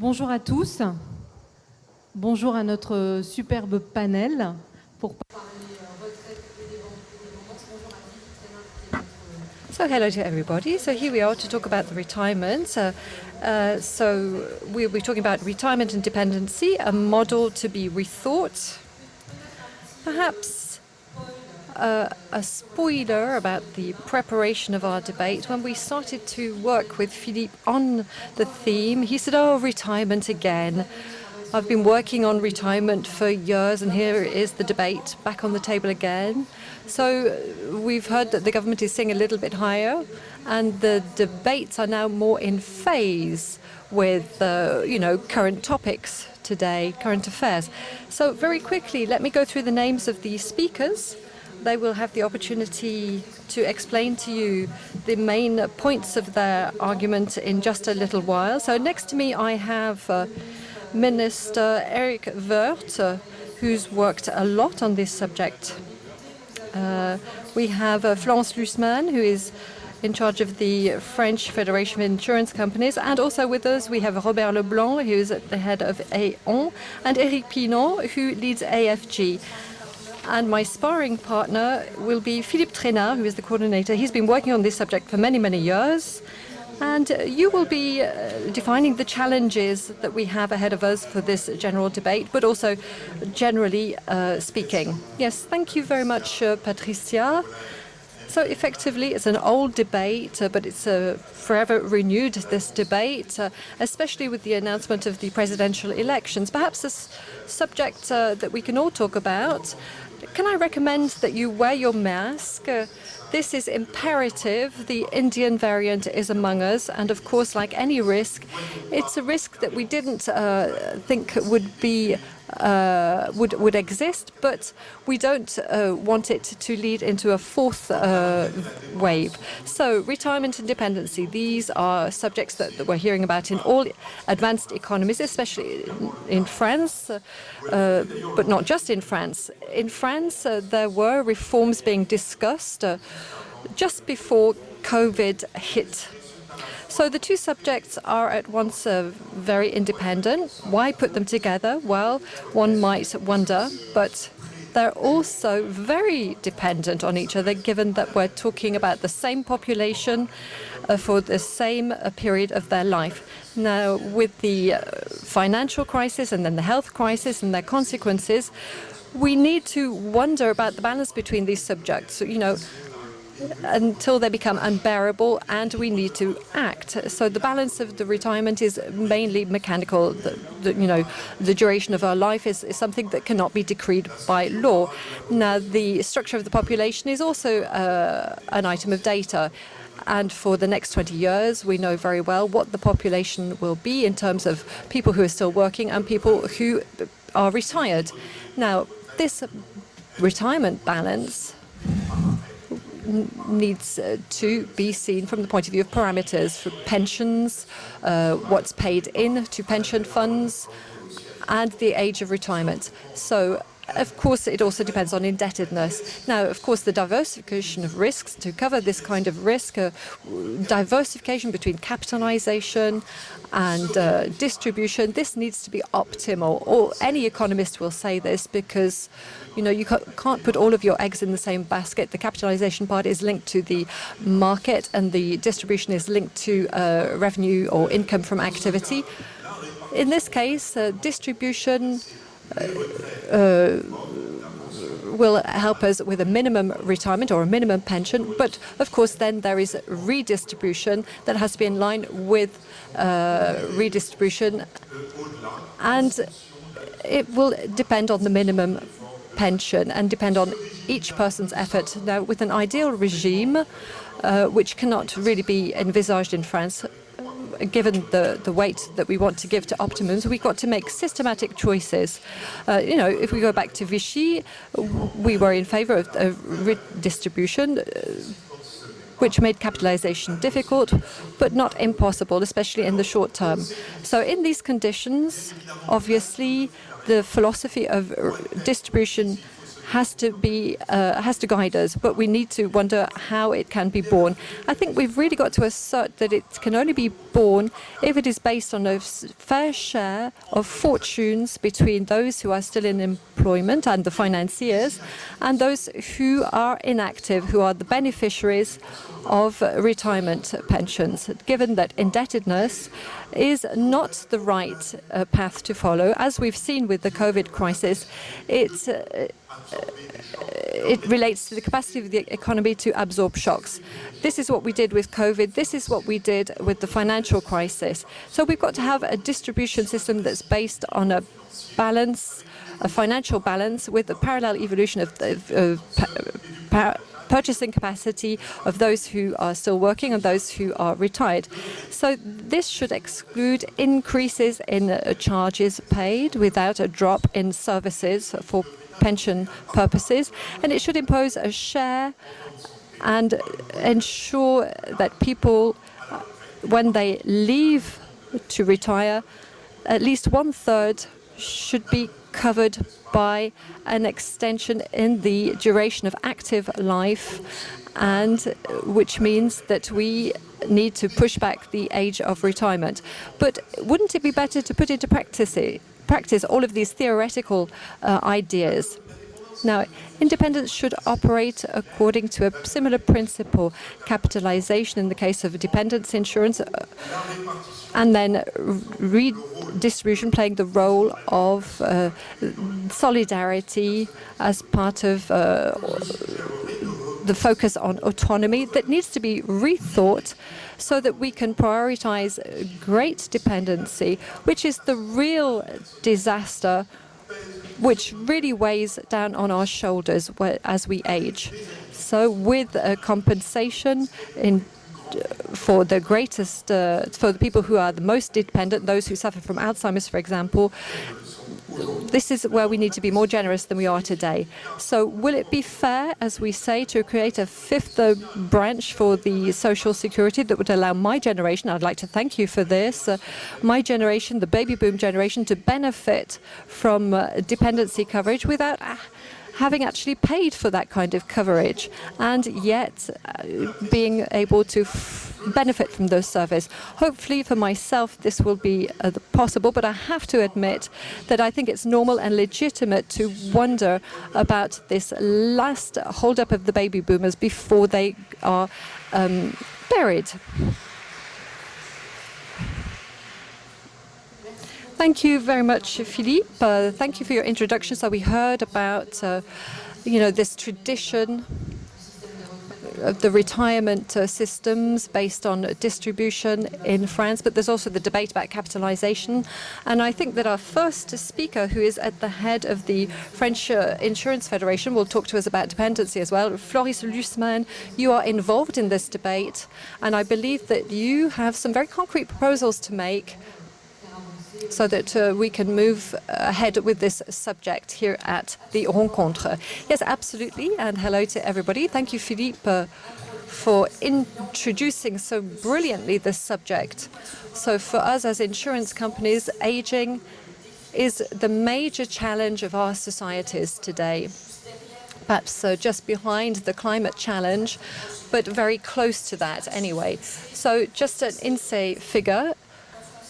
Bonjour à tous. Bonjour à notre superbe panel. Pour parler retraite et dépendance. Bonjour à Vivi. So hello to everybody. So here we are to talk about the retirement. So we'll be talking about retirement and dependency, a model to be rethought. Perhaps a spoiler about the preparation of our debate. When we started to work with Philippe on the theme, he said, "Oh, retirement again. I've been working on retirement for years, and here is the debate back on the table again." So we've heard that the government is sitting a little bit higher, and the debates are now more in phase with, current topics today, current affairs. So very quickly, let me go through the names of the speakers. They will have the opportunity to explain to you the main points of their argument in just a little while. So next to me, I have Minister Eric Woerth, who's worked a lot on this subject. We have Florence Lussmann, who is in charge of the French Federation of Insurance Companies. And also with us, we have Robert Leblanc, who is at the head of Aon, and Eric Pinon, who leads AFG. And my sparring partner will be Philippe Trainard, who is the coordinator. He's been working on this subject for many, many years. And you will be defining the challenges that we have ahead of us for this general debate, but also generally speaking. Yes, thank you very much, Patricia. So effectively, it's an old debate, but it's forever renewed, this debate, especially with the announcement of the presidential elections. Perhaps a subject that we can all talk about. Can I recommend that you wear your mask? This is imperative. The Indian variant is among us. And of course, like any risk, it's a risk that we didn't think would be would exist, but we don't want it to lead into a fourth wave. So retirement and dependency, these are subjects that we're hearing about in all advanced economies, especially in France, but not just in France. In France, there were reforms being discussed just before COVID hit. So the two subjects are at once very independent. Why put them together? Well, one might wonder, but they're also very dependent on each other, given that we're talking about the same population for the same period of their life. Now, with the financial crisis and then the health crisis and their consequences, we need to wonder about the balance between these subjects, until they become unbearable, and we need to act. So the balance of the retirement is mainly mechanical. The duration of our life is something that cannot be decreed by law. Now, the structure of the population is also an item of data. And for the next 20 years, we know very well what the population will be in terms of people who are still working and people who are retired. Now, this retirement balance needs to be seen from the point of view of parameters for pensions, what's paid in to pension funds, and the age of retirement. So, of course, it also depends on indebtedness. Now, of course, the diversification of risks to cover this kind of risk, diversification between capitalization and distribution, this needs to be optimal. Or any economist will say this because, you can't put all of your eggs in the same basket. The capitalization part is linked to the market, and the distribution is linked to revenue or income from activity. In this case, distribution will help us with a minimum retirement or a minimum pension. But of course, then there is redistribution that has to be in line with redistribution. And it will depend on the minimum pension and depend on each person's effort. Now, with an ideal regime, which cannot really be envisaged in France, given the weight that we want to give to optimums, we've got to make systematic choices. If we go back to Vichy, we were in favor of redistribution, which made capitalization difficult, but not impossible, especially in the short term. So in these conditions, obviously, the philosophy of distribution has to guide us, but we need to wonder how it can be born. I think we've really got to assert that it can only be born if it is based on a fair share of fortunes between those who are still in employment and the financiers, and those who are inactive, who are the beneficiaries of retirement pensions, given that indebtedness is not the right path to follow. As we've seen with the COVID crisis, it relates to the capacity of the economy to absorb shocks. This is what we did with COVID. This is what we did with the financial crisis. So we've got to have a distribution system that's based on a balance, a financial balance, with a parallel evolution of the purchasing capacity of those who are still working and those who are retired. So this should exclude increases in charges paid without a drop in services for pension purposes, and it should impose a share and ensure that people, when they leave to retire, at least 1/3 should be covered by an extension in the duration of active life, and which means that we need to push back the age of retirement. But wouldn't it be better to put into practice all of these theoretical ideas? Now, independence should operate according to a similar principle: capitalisation in the case of dependence insurance, and then redistribution playing the role of solidarity as part of the focus on autonomy that needs to be rethought so that we can prioritize great dependency, which is the real disaster which really weighs down on our shoulders as we age. So with compensation for the greatest, for the people who are the most dependent, those who suffer from Alzheimer's, for example, this is where we need to be more generous than we are today. So will it be fair, as we say, to create a fifth branch for the social security that would allow my generation, I'd like to thank you for this, my generation, the baby boom generation, to benefit from dependency coverage without having actually paid for that kind of coverage, and yet being able to benefit from those services? Hopefully for myself this will be possible, but I have to admit that I think it's normal and legitimate to wonder about this last hold-up of the baby boomers before they are buried. Thank you very much, Philippe. Thank you for your introduction. So we heard about, this tradition of the retirement systems based on distribution in France, but there's also the debate about capitalisation. And I think that our first speaker, who is at the head of the French Insurance Federation, will talk to us about dependency as well. Floris Lussmann, you are involved in this debate, and I believe that you have some very concrete proposals to make so that we can move ahead with this subject here at the Rencontre. Yes, absolutely, and hello to everybody. Thank you, Philippe, for introducing so brilliantly this subject. So for us as insurance companies, aging is the major challenge of our societies today. Perhaps just behind the climate challenge, but very close to that anyway. So just an INSEE figure.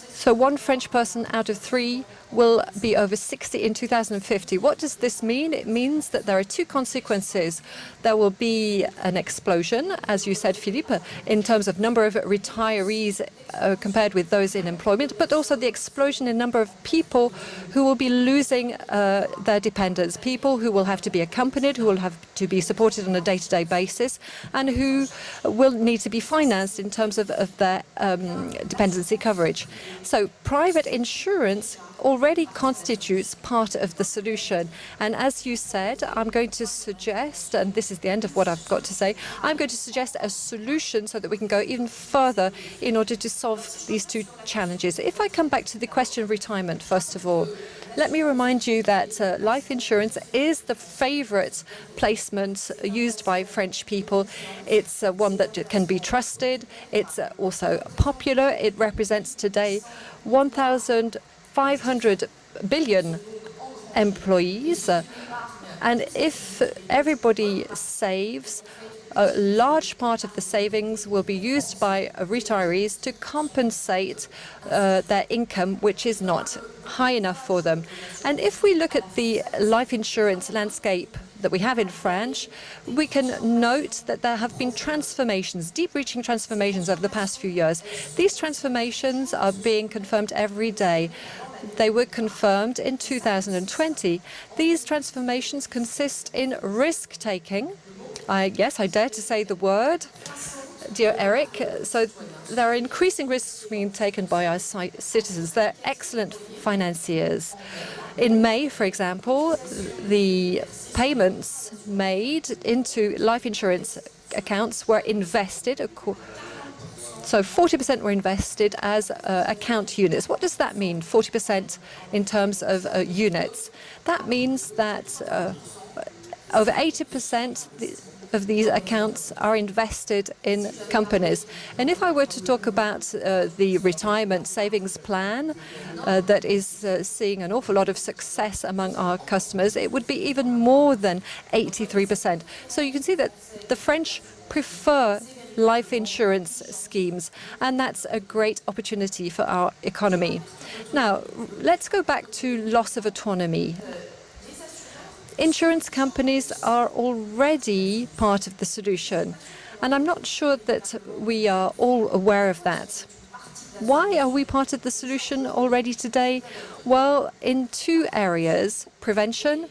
So one French person out of 3 will be over 60 in 2050. What does this mean? It means that there are 2 consequences. There will be an explosion, as you said, Philippe, in terms of number of retirees compared with those in employment, but also the explosion in number of people who will be losing their dependence, people who will have to be accompanied, who will have to be supported on a day-to-day basis, and who will need to be financed in terms of their dependency coverage. So private insurance already constitutes part of the solution. And as you said, I'm going to suggest, and this is the end of what I've got to say, I'm going to suggest a solution so that we can go even further in order to solve these 2 challenges. If I come back to the question of retirement, first of all, let me remind you that life insurance is the favorite placement used by French people. It's one that can be trusted. It's also popular. It represents today 1,500 billion employees, And if everybody saves, a large part of the savings will be used by retirees to compensate their income, which is not high enough for them. And if we look at the life insurance landscape that we have in France, we can note that there have been transformations, deep-reaching transformations over the past few years. These transformations are being confirmed every day. They were confirmed in 2020. These transformations consist in risk-taking. Yes, I dare to say the word, dear Eric. So there are increasing risks being taken by our citizens. They're excellent financiers. In May, for example, the payments made into life insurance accounts were invested. So 40% were invested as account units. What does that mean, 40% in terms of units? That means that over 80% of these accounts are invested in companies. And if I were to talk about the retirement savings plan that is seeing an awful lot of success among our customers, it would be even more than 83%. So you can see that the French prefer life insurance schemes, and that's a great opportunity for our economy. Now, let's go back to loss of autonomy. Insurance companies are already part of the solution, and I'm not sure that we are all aware of that. Why are we part of the solution already today? Well, in two areas, prevention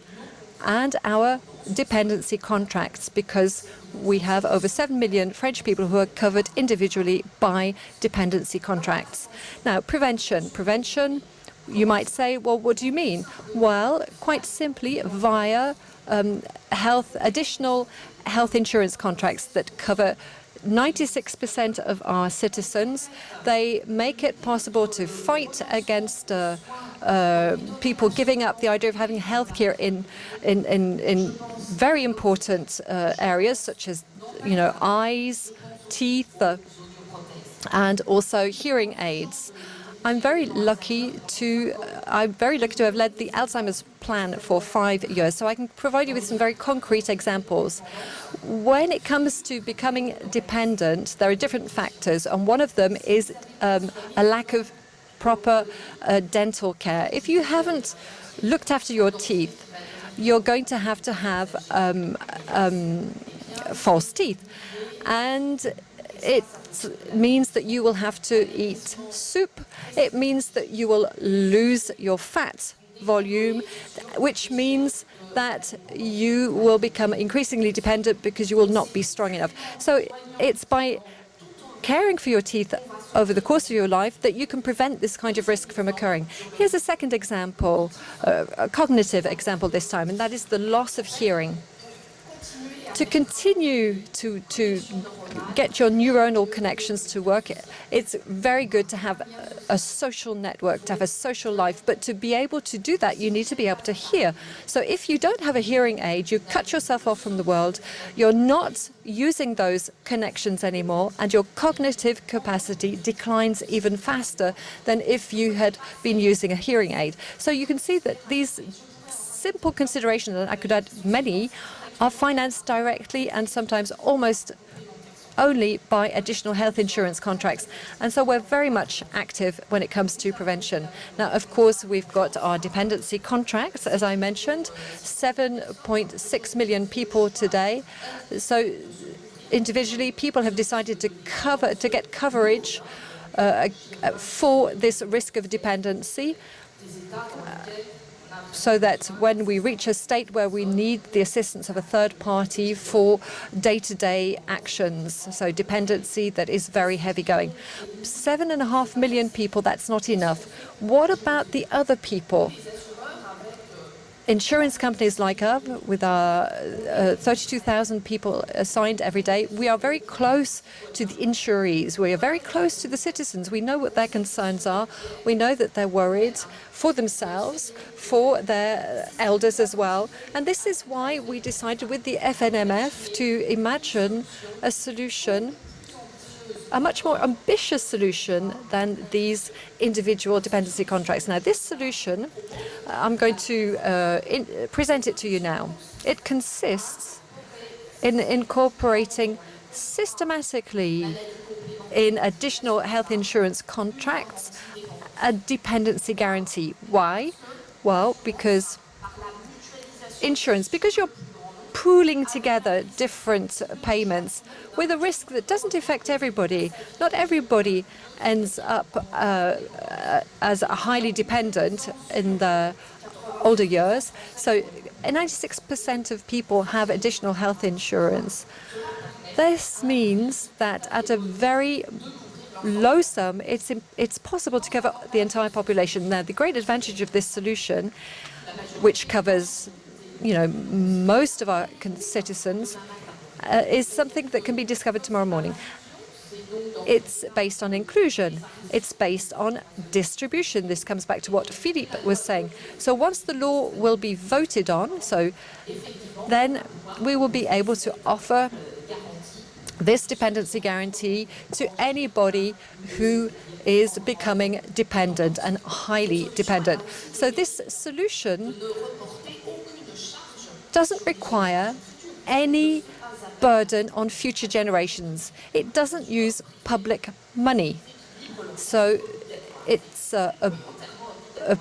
and our dependency contracts, because we have over 7 million French people who are covered individually by dependency contracts. Now, prevention, you might say, well, what do you mean? Well, quite simply, via additional health insurance contracts that cover 96% of our citizens. They make it possible to fight against people giving up the idea of having healthcare in very important areas such as, eyes, teeth, and also hearing aids. I'm very lucky to have led the Alzheimer's plan for 5 years, so I can provide you with some very concrete examples. When it comes to becoming dependent, there are different factors, and one of them is a lack of proper dental care. If you haven't looked after your teeth, you're going to have false teeth, and it means that you will have to eat soup. It means that you will lose your fat volume, which means that you will become increasingly dependent because you will not be strong enough. So it's by caring for your teeth over the course of your life that you can prevent this kind of risk from occurring. Here's a second example, a cognitive example this time, and that is the loss of hearing. To continue to get your neuronal connections to work, it's very good to have a social network, to have a social life. But to be able to do that, you need to be able to hear. So if you don't have a hearing aid, you cut yourself off from the world. You're not using those connections anymore, and your cognitive capacity declines even faster than if you had been using a hearing aid. So you can see that these simple considerations, and I could add many, are financed directly and sometimes almost only by additional health insurance contracts. And so we're very much active when it comes to prevention. Now, of course, we've got our dependency contracts, as I mentioned, 7.6 million people today. So individually, people have decided to get coverage for this risk of dependency, so that when we reach a state where we need the assistance of a third party for day-to-day actions, so dependency that is very heavy going. 7.5 million people, that's not enough. What about the other people? Insurance companies like us, with our 32,000 people assigned every day, we are very close to the insurees. We are very close to the citizens. We know what their concerns are. We know that they're worried for themselves, for their elders as well. And this is why we decided with the FNMF to imagine a solution a much more ambitious solution than these individual dependency contracts. Now, this solution, I'm going to present it to you now. It consists in incorporating systematically in additional health insurance contracts a dependency guarantee. Why? Well, because you're pooling together different payments with a risk that doesn't affect everybody. Not everybody ends up as highly dependent in the older years. So 96% of people have additional health insurance. This means that at a very low sum, it's possible to cover the entire population. Now, the great advantage of this solution, which covers, most of our citizens, is something that can be discovered tomorrow morning. It's based on inclusion. It's based on distribution. This comes back to what Philippe was saying. So once the law will be voted on, then we will be able to offer this dependency guarantee to anybody who is becoming dependent and highly dependent. So this solution doesn't require any burden on future generations. It doesn't use public money. So it's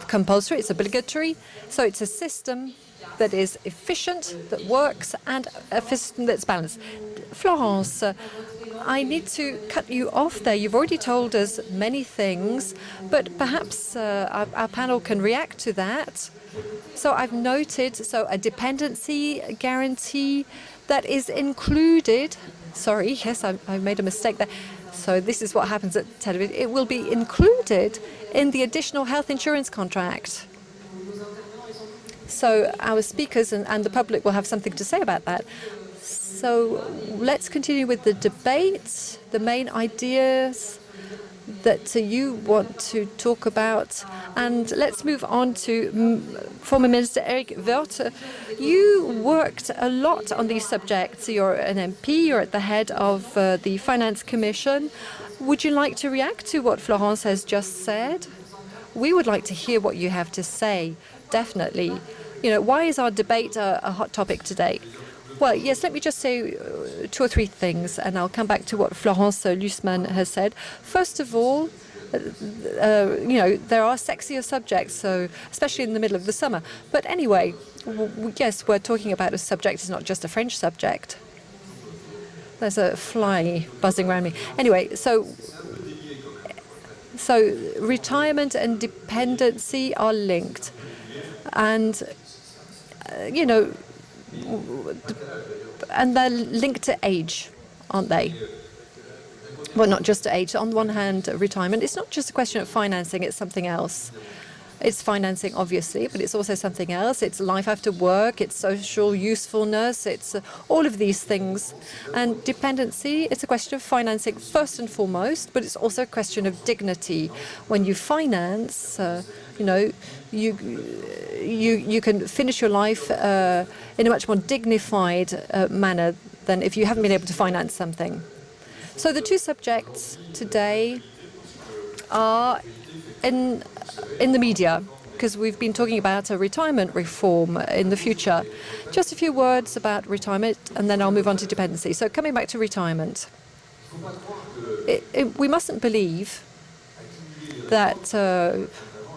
compulsory, it's obligatory. So it's a system that is efficient, that works, and a system that's balanced. Florence, I need to cut you off there. You've already told us many things, but perhaps our panel can react to that. So I've noted, a dependency guarantee that is included. Sorry, yes, I made a mistake there. So this is what happens at television. It will be included in the additional health insurance contract. So our speakers and the public will have something to say about that. So let's continue with the debate, the main ideas that you want to talk about. And let's move on to former Minister Eric Woerth. You worked a lot on these subjects. You're an MP, you're at the head of the Finance Commission. Would you like to react to what Florence has just said? We would like to hear what you have to say, definitely. Why is our debate a hot topic today? Well, yes, let me just say 2 or 3 things, and I'll come back to what Florence Lussmann has said. First of all, there are sexier subjects, so especially in the middle of the summer. But anyway, yes, we're talking about a subject. It's not just a French subject. There's a fly buzzing around me. Anyway, so retirement and dependency are linked. And, and they're linked to age, aren't they? Well, not just to age. On one hand, retirement, it's not just a question of financing, it's something else. It's financing, obviously, but it's also something else. It's life after work, it's social usefulness, it's all of these things. And dependency, it's a question of financing first and foremost, but it's also a question of dignity. When you finance, you can finish your life in a much more dignified manner than if you haven't been able to finance something. So the 2 subjects today are in the media, because we've been talking about a retirement reform in the future. Just a few words about retirement, and then I'll move on to dependency. So coming back to retirement, we mustn't believe that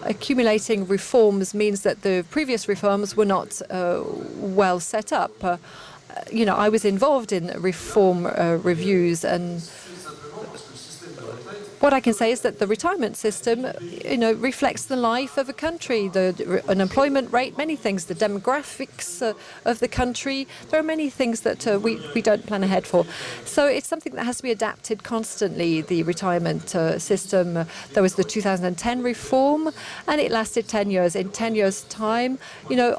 accumulating reforms means that the previous reforms were not well set up. I was involved in reform reviews, and what I can say is that the retirement system, reflects the life of a country, the unemployment rate, many things, the demographics of the country. There are many things that we don't plan ahead for. So it's something that has to be adapted constantly, the retirement system. There was the 2010 reform, and it lasted 10 years. In 10 years' time,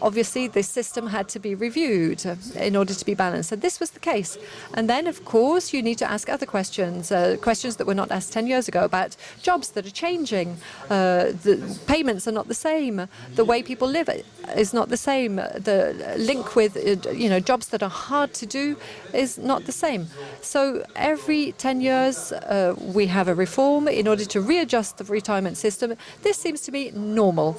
obviously this system had to be reviewed in order to be balanced. And this was the case. And then, of course, you need to ask other questions, questions that were not asked 10 years ago about jobs that are changing. The payments are not the same. The way people live is not the same. The link with jobs that are hard to do is not the same. So every 10 years we have a reform in order to readjust the retirement system. This seems to me normal.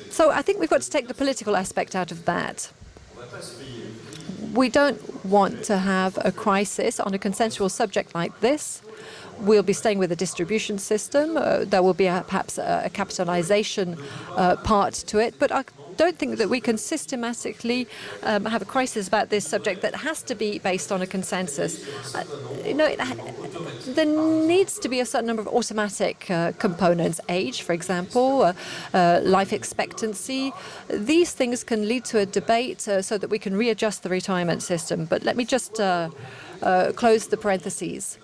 So I think we've got to take the political aspect out of that. We don't want to have a crisis on a consensual subject like this. We'll be staying with a distribution system. There will be perhaps a capitalisation part to it. But I don't think that we can systematically have a crisis about this subject that has to be based on a consensus. There needs to be a certain number of automatic components. Age, for example, life expectancy. These things can lead to a debate so that we can readjust the retirement system. But let me just close the parentheses.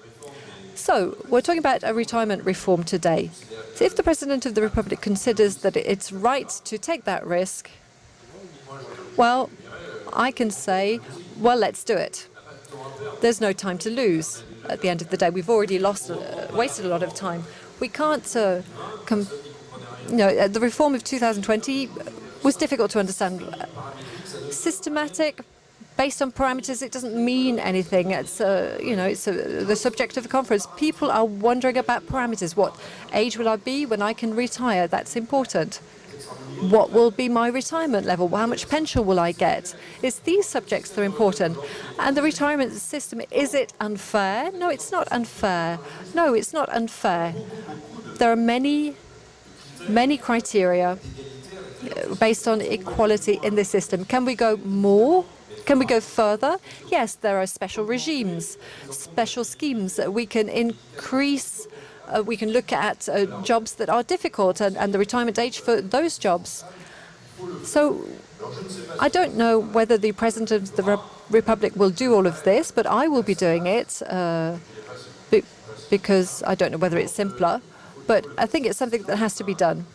So we're talking about a retirement reform today. So if the President of the Republic considers that it's right to take that risk, well, I can say, well, let's do it. There's no time to lose. At the end of the day, we've already wasted a lot of time. We can't, the reform of 2020 was difficult to understand. Systematic, based on parameters, it doesn't mean anything. It's the subject of a conference. People are wondering about parameters. What age will I be when I can retire? That's important. What will be my retirement level? How much pension will I get? It's these subjects that are important. And the retirement system, is it unfair? No, it's not unfair. No, it's not unfair. There are many criteria based on equality in this system. Can we go more? Can we go further? Yes, there are special regimes, special schemes. We can increase, we can look at jobs that are difficult and the retirement age for those jobs. So I don't know whether the President of the Republic will do all of this, but I will be doing it because I don't know whether it's simpler, but I think it's something that has to be done.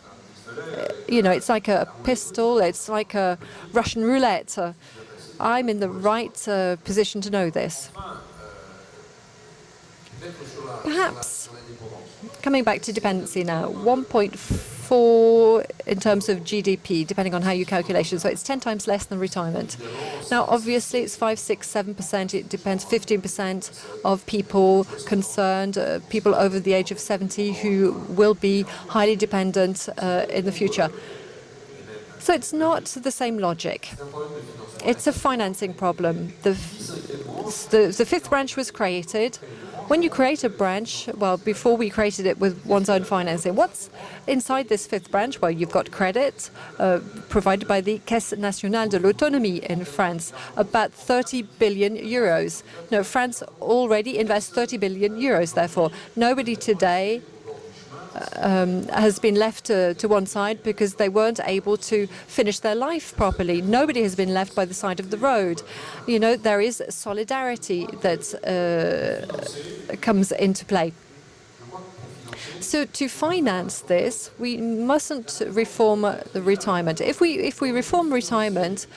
It's like a pistol, it's like a Russian roulette. I'm in the right position to know this. Perhaps, coming back to dependency now, 1.4 in terms of GDP, depending on how you calculate it. So it's 10 times less than retirement. Now, obviously, it's 5, 6, 7%. It depends, 15% of people concerned, people over the age of 70 who will be highly dependent in the future. So it's not the same logic. It's a financing problem. The fifth branch was created. When you create a branch, well, before we created it with one's own financing, what's inside this fifth branch? Well, you've got credit provided by the Caisse Nationale de l'Autonomie in France, about 30 billion euros. No, France already invests 30 billion euros, therefore. Nobody today has been left to one side because they weren't able to finish their life properly. Nobody has been left by the side of the road. There is solidarity that comes into play. So to finance this, we mustn't reform the retirement. If we reform retirement,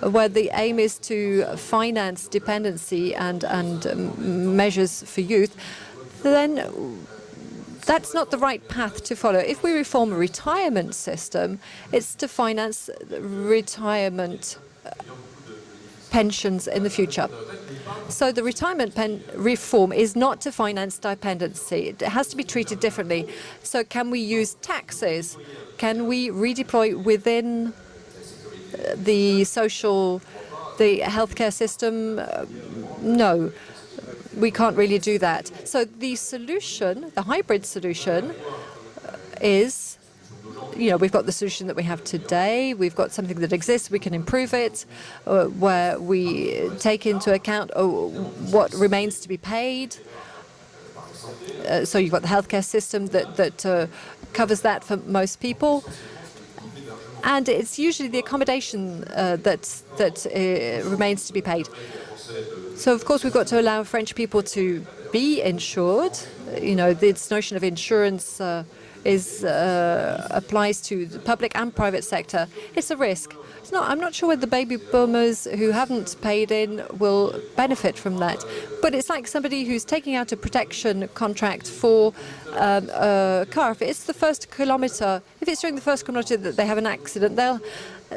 where the aim is to finance dependency and measures for youth, then that's not the right path to follow. If we reform a retirement system, it's to finance retirement pensions in the future. So the retirement reform is not to finance dependency. It has to be treated differently. So can we use taxes? Can we redeploy within the healthcare system? No. We can't really do that. So the solution, the hybrid solution, is, we've got the solution that we have today. We've got something that exists. We can improve it, where we take into account what remains to be paid. So you've got the healthcare system that covers that for most people. And it's usually the accommodation that remains to be paid. So, of course, we've got to allow French people to be insured. This notion of insurance applies to the public and private sector. It's a risk. I'm not sure whether the baby boomers who haven't paid in will benefit from that. But it's like somebody who's taking out a protection contract for a car. If it's the first kilometer, if it's during the first kilometer that they have an accident, they'll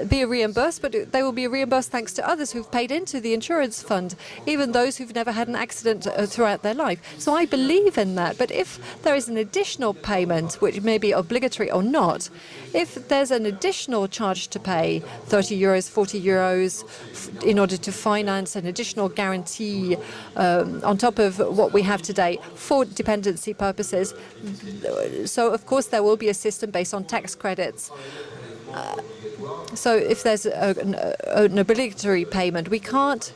be reimbursed, but they will be reimbursed thanks to others who've paid into the insurance fund, even those who've never had an accident throughout their life. So I believe in that. But if there is an additional payment, which may be obligatory or not, if there's an additional charge to pay, 30 euros, 40 euros, in order to finance an additional guarantee on top of what we have today for dependency purposes, so of course there will be a system based on tax credits. So if there's an obligatory payment, we can't,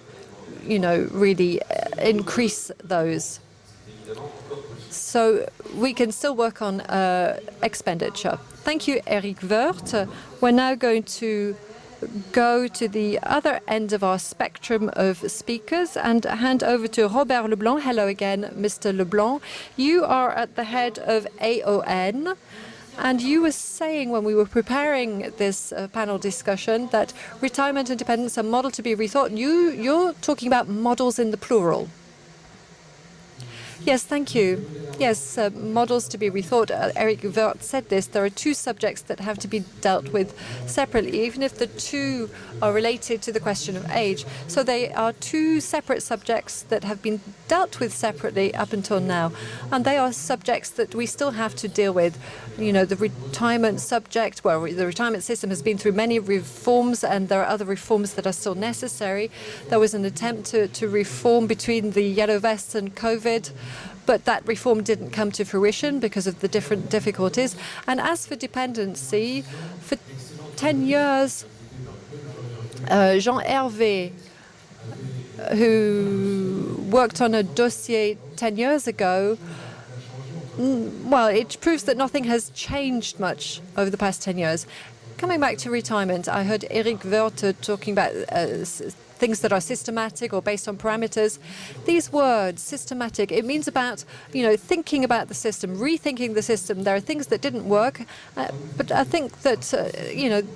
really increase those. So we can still work on expenditure. Thank you, Eric Woerth. We're now going to go to the other end of our spectrum of speakers and hand over to Robert Leblanc. Hello again, Mr. Leblanc. You are at the head of AON. And you were saying when we were preparing this panel discussion that retirement and dependence are model to be rethought. And you're talking about models in the plural. Yes, thank you. Yes, models to be rethought. Eric Woerth said this. There are two subjects that have to be dealt with separately, even if the two are related to the question of age. So they are two separate subjects that have been dealt with separately up until now. And they are subjects that we still have to deal with. The retirement subject, well, the retirement system has been through many reforms, and there are other reforms that are still necessary. There was an attempt to reform between the yellow vests and COVID, but that reform didn't come to fruition because of the different difficulties. And as for dependency, for 10 years, Jean Hervé, who worked on a dossier 10 years ago, well, it proves that nothing has changed much over the past 10 years. Coming back to retirement, I heard Eric Woerth talking about things that are systematic or based on parameters. These words, systematic, it means about, thinking about the system, rethinking the system. There are things that didn't work, but I think that,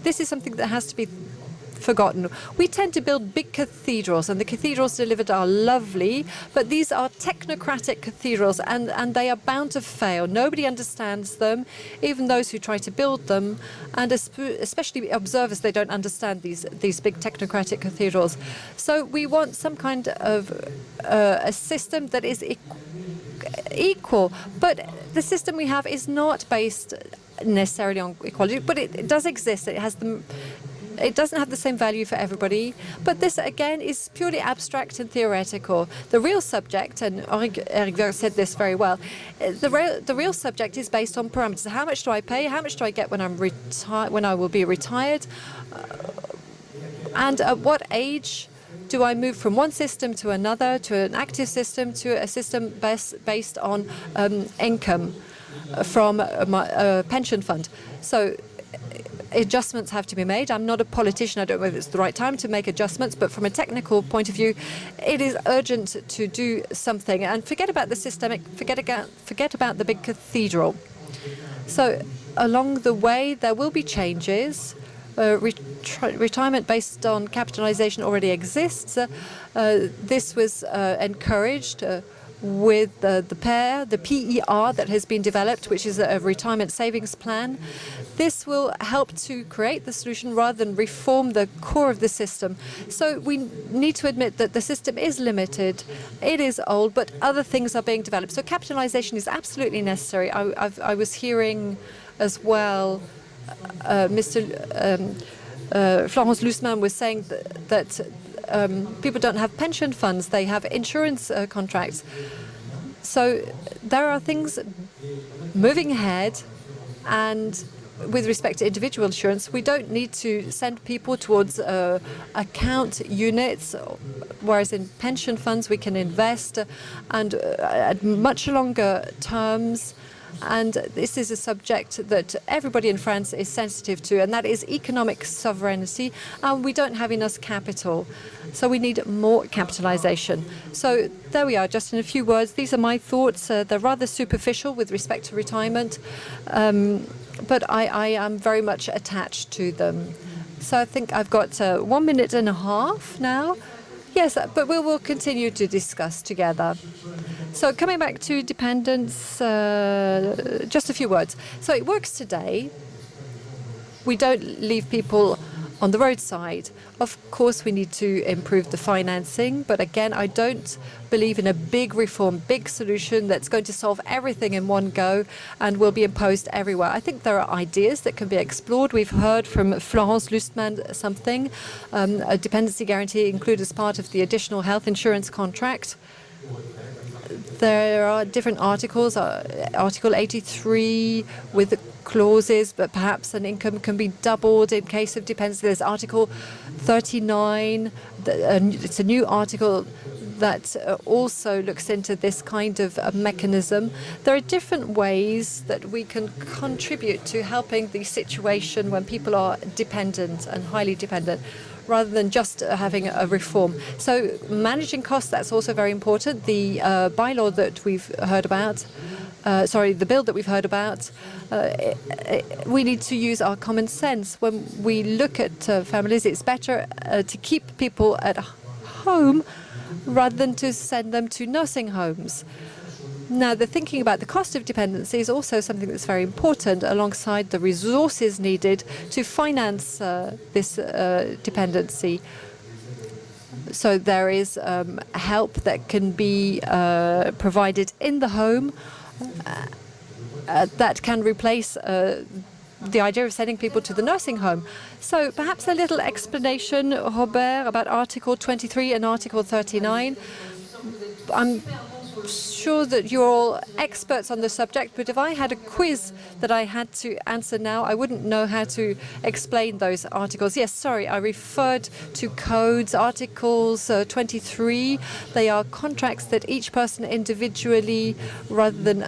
this is something that has to be forgotten. We tend to build big cathedrals, and the cathedrals delivered are lovely, but these are technocratic cathedrals, and they are bound to fail. Nobody understands them, even those who try to build them, and especially observers, they don't understand these big technocratic cathedrals. So we want some kind of a system that is equal, but the system we have is not based necessarily on equality, but it does exist. It doesn't have the same value for everybody, but this, again, is purely abstract and theoretical. The real subject, and Eric Woerth said this very well, the real subject is based on parameters. How much do I pay? How much do I get when when I will be retired? And at what age do I move from one system to another, to an active system, to a system based on income from a pension fund? So adjustments have to be made. I'm not a politician. I don't know whether it's the right time to make adjustments, but from a technical point of view, it is urgent to do something. And forget about the systemic, forget about the big cathedral. So along the way, there will be changes. Retirement based on capitalisation already exists. This was encouraged with the PER that has been developed, which is a retirement savings plan. This will help to create the solution rather than reform the core of the system. So we need to admit that the system is limited, it is old, but other things are being developed. So capitalisation is absolutely necessary. I was hearing as well, Mr. Florence Lucemin was saying that people don't have pension funds, they have insurance contracts. So there are things moving ahead, and with respect to individual insurance, we don't need to send people towards account units, whereas in pension funds we can invest and at much longer terms, And this is a subject that everybody in France is sensitive to, and that is economic sovereignty. And we don't have enough capital, so we need more capitalization. So there we are, just in a few words. These are my thoughts. They're rather superficial with respect to retirement, but I am very much attached to them. So I think I've got 1 minute and a half now. Yes, but we will continue to discuss together. So coming back to dependence, just a few words. So it works today. We don't leave people on the roadside. Of course, we need to improve the financing. But again, I don't believe in a big reform, big solution that's going to solve everything in one go and will be imposed everywhere. I think there are ideas that can be explored. We've heard from Florence Lustmann something, a dependency guarantee included as part of the additional health insurance contract. There are different articles, Article 83 with the clauses, but perhaps an income can be doubled in case of dependency. There's Article 39. It's a new article that also looks into this kind of mechanism. There are different ways that we can contribute to helping the situation when people are dependent and highly dependent, rather than just having a reform. So managing costs, that's also very important. The bylaw that we've heard about, the bill that we've heard about, we need to use our common sense. When we look at families, it's better to keep people at home rather than to send them to nursing homes. Now, the thinking about the cost of dependency is also something that's very important, alongside the resources needed to finance this dependency. So there is help that can be provided in the home that can replace the idea of sending people to the nursing home. So perhaps a little explanation, Robert, about Article 23 and Article 39. I'm sure that you're all experts on the subject, but if I had a quiz that I had to answer now, I wouldn't know how to explain those articles. Yes, sorry, I referred to codes, Articles 23. They are contracts that each person individually, rather than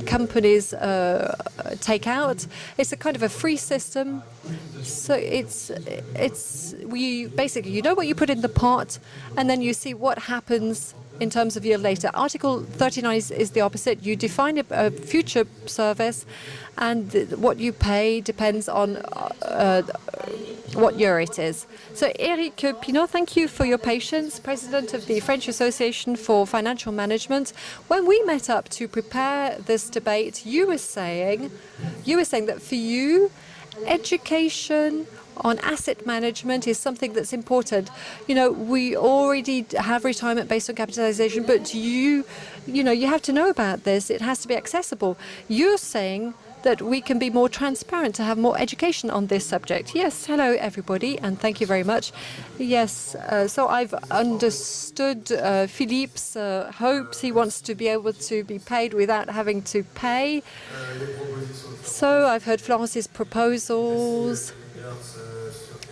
companies, take out. It's a kind of a free system. So basically, you know what you put in the pot, and then you see what happens in terms of yield later. Article 39 is the opposite. You define a future service, and what you pay depends on what year it is. So Eric Pinot, thank you for your patience, President of the French Association for Financial Management. When we met up to prepare this debate, you were saying that for you, education on asset management is something that's important. You know, we already have retirement based on capitalization, but you have to know about this. It has to be accessible. You're saying that we can be more transparent, to have more education on this subject. Yes, hello everybody, and thank you very much. Yes, so I've understood Philippe's hopes. He wants to be able to be paid without having to pay. So I've heard Florence's proposals,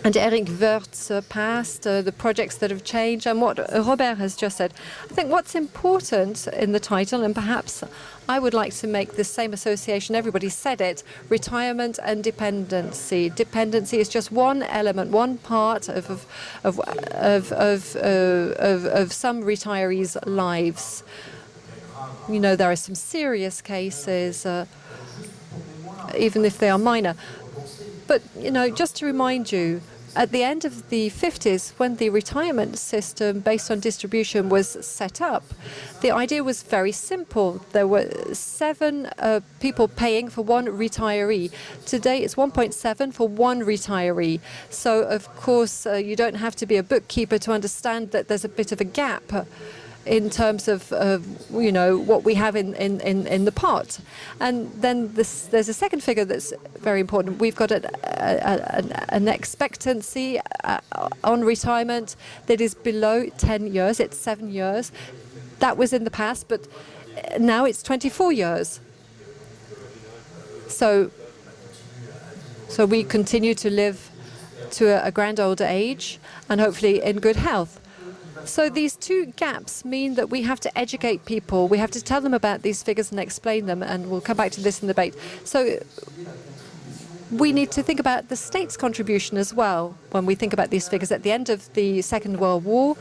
and Eric Wirth's past, the projects that have changed, and what Robert has just said. I think what's important in the title, and perhaps I would like to make the same association, everybody said it, retirement and dependency. Dependency is just one element, one part of some retirees' lives. You know, there are some serious cases, even if they are minor. But, you know, just to remind you, at the end of the 50s, when the retirement system based on distribution was set up, the idea was very simple. There were 7 people paying for one retiree. Today, it's 1.7 for one retiree. So, of course, you don't have to be a bookkeeper to understand that there's a bit of a gap in terms of what we have in the pot. And then there's a second figure that's very important. We've got an expectancy on retirement that is below 10 years. It's 7 years. That was in the past, but now it's 24 years. So we continue to live to a grand old age, and hopefully in good health. So these two gaps mean that we have to educate people. We have to tell them about these figures and explain them, and we'll come back to this in the debate. So we need to think about the state's contribution as well when we think about these figures. At the end of the Second World War,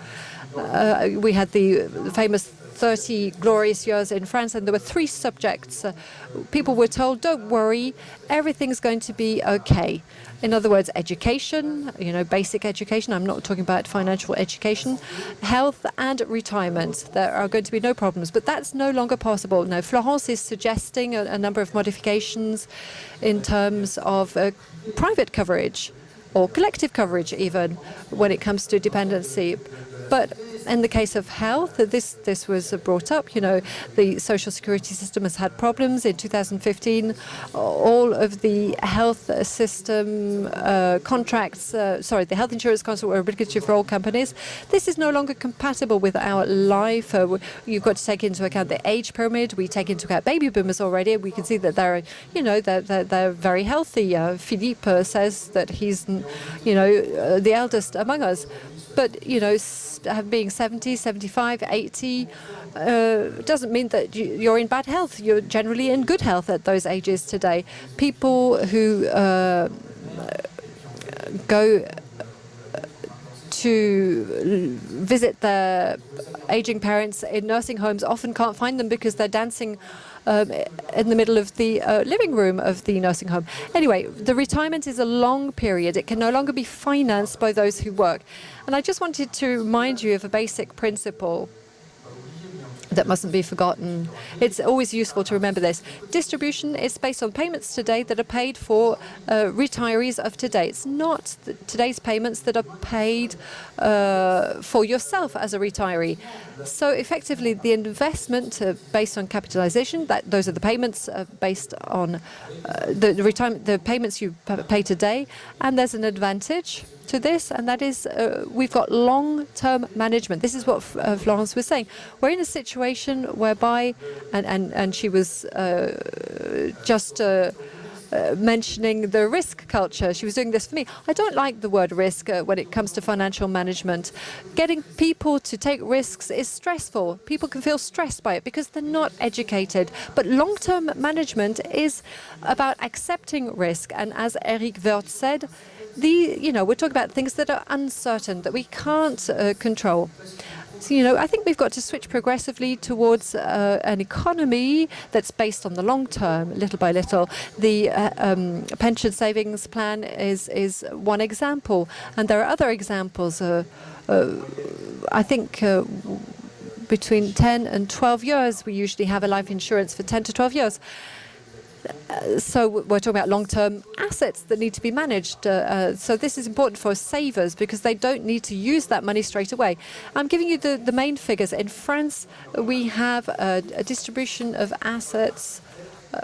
we had the famous 30 glorious years in France, and there were three subjects. People were told, don't worry, everything's going to be okay. In other words, education, basic education. I'm not talking about financial education, health and retirement. There are going to be no problems, but that's no longer possible. Now, Florence is suggesting a number of modifications in terms of private coverage or collective coverage even when it comes to dependency. But in the case of health, this was brought up. The social security system has had problems. In 2015, all of the health system contracts, the health insurance contracts were obligatory for all companies. This is no longer compatible with our life. You've got to take into account the age pyramid. We take into account baby boomers already. We can see that they're very healthy. Philippe says that he's, the eldest among us. But, being 70, 75, 80 doesn't mean that you're in bad health. You're generally in good health at those ages today. People who go to visit their aging parents in nursing homes often can't find them because they're dancing in the middle of the living room of the nursing home. Anyway, the retirement is a long period. It can no longer be financed by those who work. And I just wanted to remind you of a basic principle that mustn't be forgotten. It's always useful to remember this. Distribution is based on payments today that are paid for retirees of today. It's not today's payments that are paid for yourself as a retiree. So effectively, the investment based on capitalisation, those are the payments based on the payments you pay today, and there's an advantage to this, and that is we've got long-term management. This is what Florence was saying. We're in a situation whereby, and she was just mentioning the risk culture. She was doing this for me. I don't like the word risk when it comes to financial management. Getting people to take risks is stressful. People can feel stressed by it because they're not educated. But long-term management is about accepting risk. And as Eric Wirth said, we're talking about things that are uncertain, that we can't control. So, I think we've got to switch progressively towards an economy that's based on the long term, little by little. The pension savings plan is one example, and there are other examples. I think between 10 and 12 years, we usually have a life insurance for 10 to 12 years. So we're talking about long-term assets that need to be managed. So this is important for savers because they don't need to use that money straight away. I'm giving you the main figures. In France, we have a distribution of assets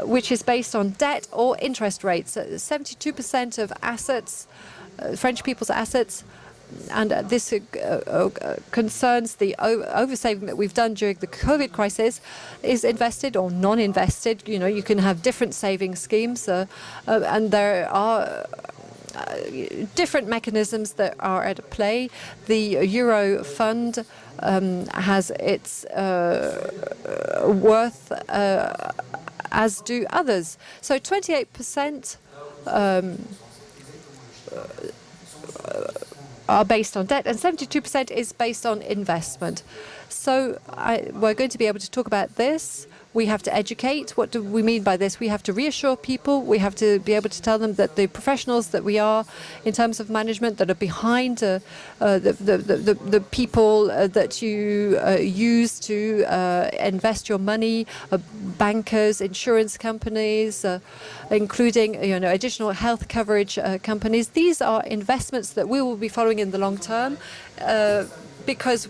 which is based on debt or interest rates. 72% of assets, French people's assets, and this concerns the oversaving that we've done during the COVID crisis, is invested or non-invested. You can have different saving schemes, and there are different mechanisms that are at play. The Euro Fund has its worth, as do others. So 28% are based on debt, and 72% is based on investment. So we're going to be able to talk about this. We have to educate. What do we mean by this? We have to reassure people. We have to be able to tell them that the professionals that we are in terms of management that are behind the people that you use to invest your money, bankers, insurance companies, including additional health coverage companies. These are investments that we will be following in the long term because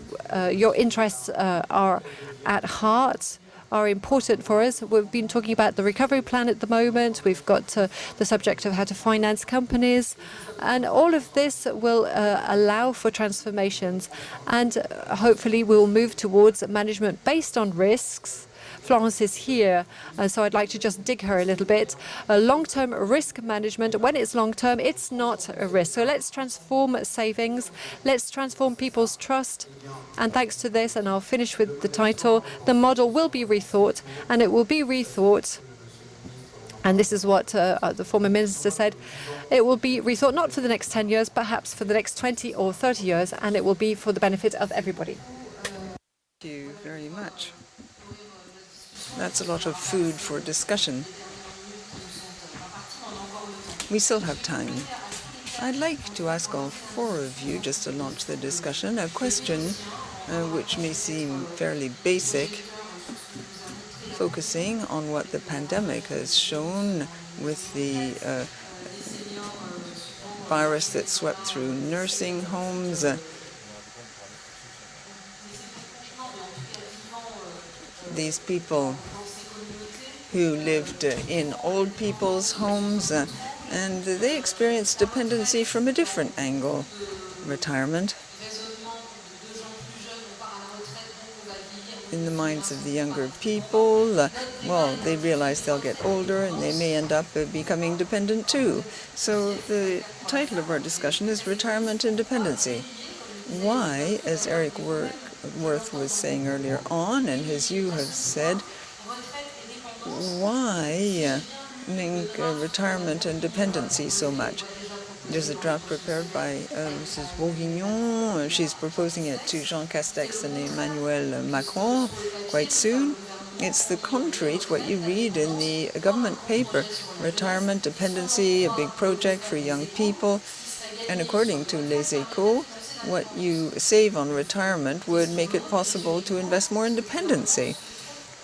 your interests are at heart, are important for us. We've been talking about the recovery plan at the moment. We've got the subject of how to finance companies. And all of this will allow for transformations. And hopefully we'll move towards management based on risks Florence is here, so I'd like to just dig her a little bit. Long-term risk management, when it's long-term, it's not a risk. So let's transform savings. Let's transform people's trust. And thanks to this, and I'll finish with the title, the model will be rethought, and it will be rethought. And this is what the former minister said. It will be rethought not for the next 10 years, perhaps for the next 20 or 30 years, and it will be for the benefit of everybody. Thank you very much. That's a lot of food for discussion. We still have time. I'd like to ask all four of you, just to launch the discussion, a question which may seem fairly basic, focusing on what the pandemic has shown with the virus that swept through nursing homes. These people who lived in old people's homes, and they experienced dependency from a different angle. Retirement. In the minds of the younger people, well, they realize they'll get older and they may end up becoming dependent too. So the title of our discussion is Retirement and Dependency. Why, as Eric Worth was saying earlier on, and as you have said, why link retirement and dependency so much? There's a draft prepared by Mrs. Bourguignon. She's proposing it to Jean Castex and Emmanuel Macron quite soon. It's the contrary to what you read in the government paper. Retirement, dependency, a big project for young people. And according to Les Echos, what you save on retirement would make it possible to invest more in dependency.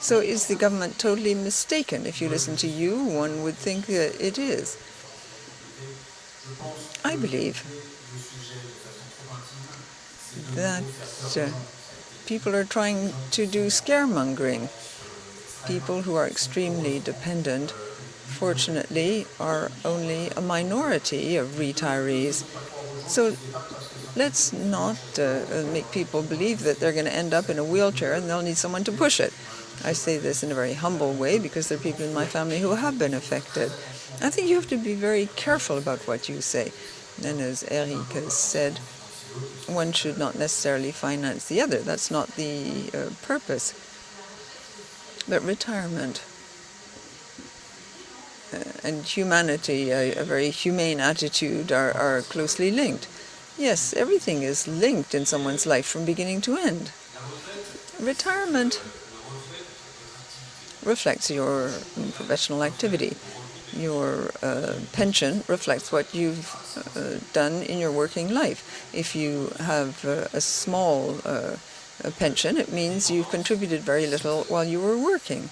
So is the government totally mistaken? If you listen to you, one would think that it is. I believe that people are trying to do scaremongering. People who are extremely dependent, fortunately, are only a minority of retirees. So let's not make people believe that they're going to end up in a wheelchair and they'll need someone to push it. I say this in a very humble way because there are people in my family who have been affected. I think you have to be very careful about what you say. And as Eric has said, one should not necessarily finance the other. That's not the purpose. But retirement and humanity, a very humane attitude, are closely linked. Yes, everything is linked in someone's life from beginning to end. Retirement reflects your professional activity. Your pension reflects what you've done in your working life. If you have a small pension, it means you've contributed very little while you were working.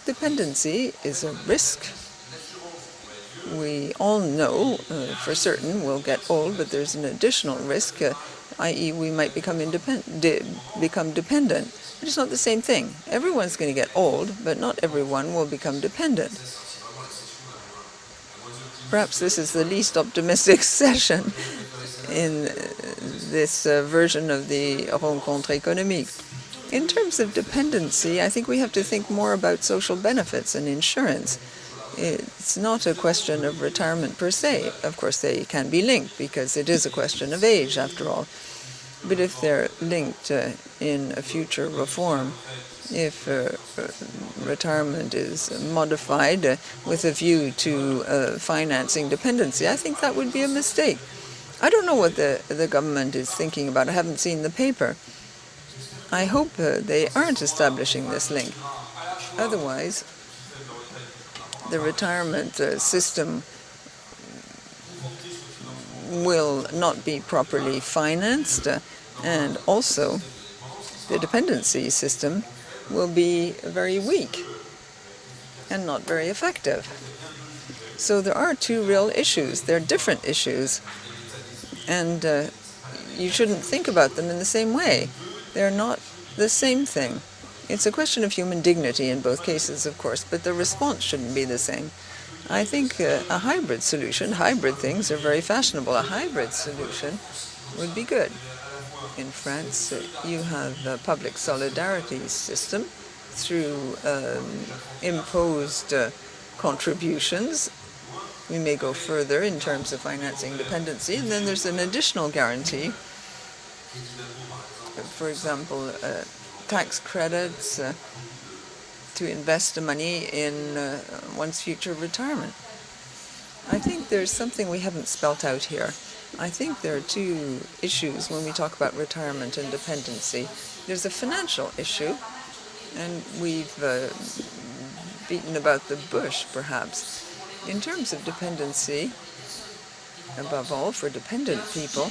Dependency is a risk. We all know for certain we'll get old, but there's an additional risk, i.e. we might become dependent. But it's not the same thing. Everyone's going to get old, but not everyone will become dependent. Perhaps this is the least optimistic session in this version of the rencontre économique. In terms of dependency, I think we have to think more about social benefits and insurance. It's not a question of retirement per se. Of course, they can be linked because it is a question of age, after all. But if they're linked in a future reform, if retirement is modified with a view to financing dependency, I think that would be a mistake. I don't know what the government is thinking about. I haven't seen the paper. I hope they aren't establishing this link. Otherwise, the retirement system will not be properly financed, and also the dependency system will be very weak and not very effective. So there are two real issues. They're different issues, and you shouldn't think about them in the same way. They're not the same thing. It's a question of human dignity in both cases, of course, but the response shouldn't be the same. I think a hybrid solution, hybrid things are very fashionable. A hybrid solution would be good. In France, you have a public solidarity system through imposed contributions. We may go further in terms of financing dependency, and then there's an additional guarantee. For example, tax credits to invest the money in one's future retirement. I think there's something we haven't spelt out here. I think there are two issues when we talk about retirement and dependency. There's a financial issue, and we've beaten about the bush, perhaps. In terms of dependency, above all for dependent people,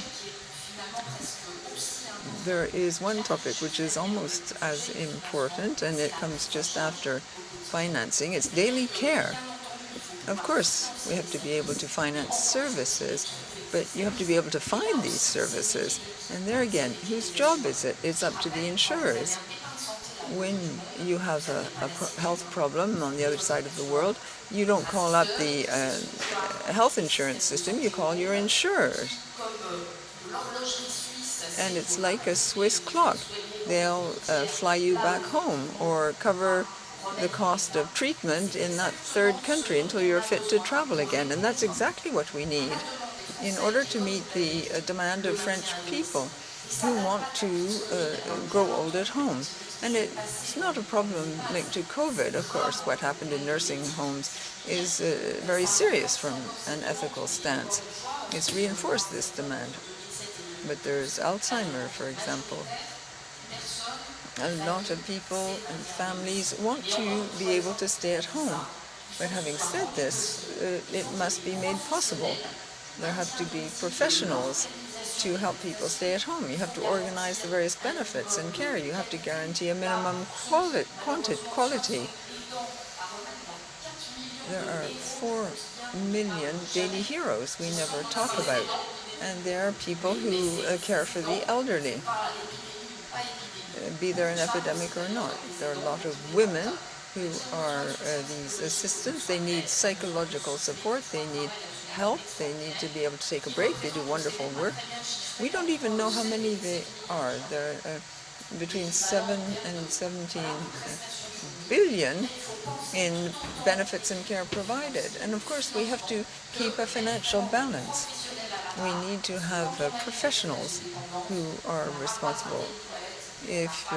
there is one topic which is almost as important, and it comes just after financing. It's daily care. Of course, we have to be able to finance services, but you have to be able to find these services. And there again, whose job is it? It's up to the insurers. When you have a health problem on the other side of the world, you don't call up the health insurance system, you call your insurers. And it's like a Swiss clock. They'll fly you back home or cover the cost of treatment in that third country until you're fit to travel again. And that's exactly what we need in order to meet the demand of French people who want to grow old at home. And it's not a problem linked to COVID, of course. What happened in nursing homes is very serious from an ethical stance. It's reinforced this demand. But there's Alzheimer, for example. A lot of people and families want to be able to stay at home. But having said this, it must be made possible. There have to be professionals to help people stay at home. You have to organize the various benefits and care. You have to guarantee a minimum quality. There are 4 million daily heroes we never talk about. And there are people who care for the elderly, be there an epidemic or not. There are a lot of women who are these assistants. They need psychological support. They need help. They need to be able to take a break. They do wonderful work. We don't even know how many they are. There are between 7 and 17 billion in benefits and care provided. And of course, we have to keep a financial balance. We need to have professionals who are responsible. If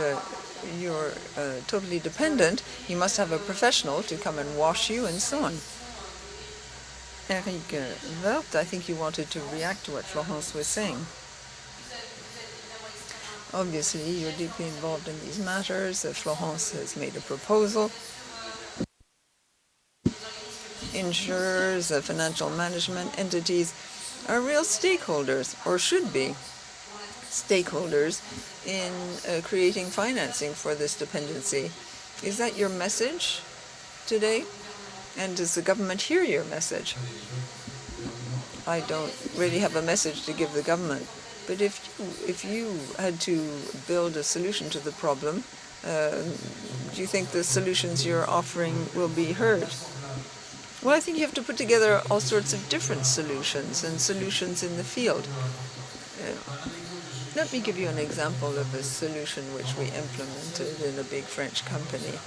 you're totally dependent, you must have a professional to come and wash you and so on. Eric Vert, I think you wanted to react to what Florence was saying. Obviously, you're deeply involved in these matters. Florence has made a proposal. Insurers, financial management entities are real stakeholders, or should be stakeholders, in creating financing for this dependency. Is that your message today? And does the government hear your message? I don't really have a message to give the government, but if you had to build a solution to the problem, do you think the solutions you're offering will be heard? Well, I think you have to put together all sorts of different solutions and solutions in the field. Let me give you an example of a solution which we implemented in a big French company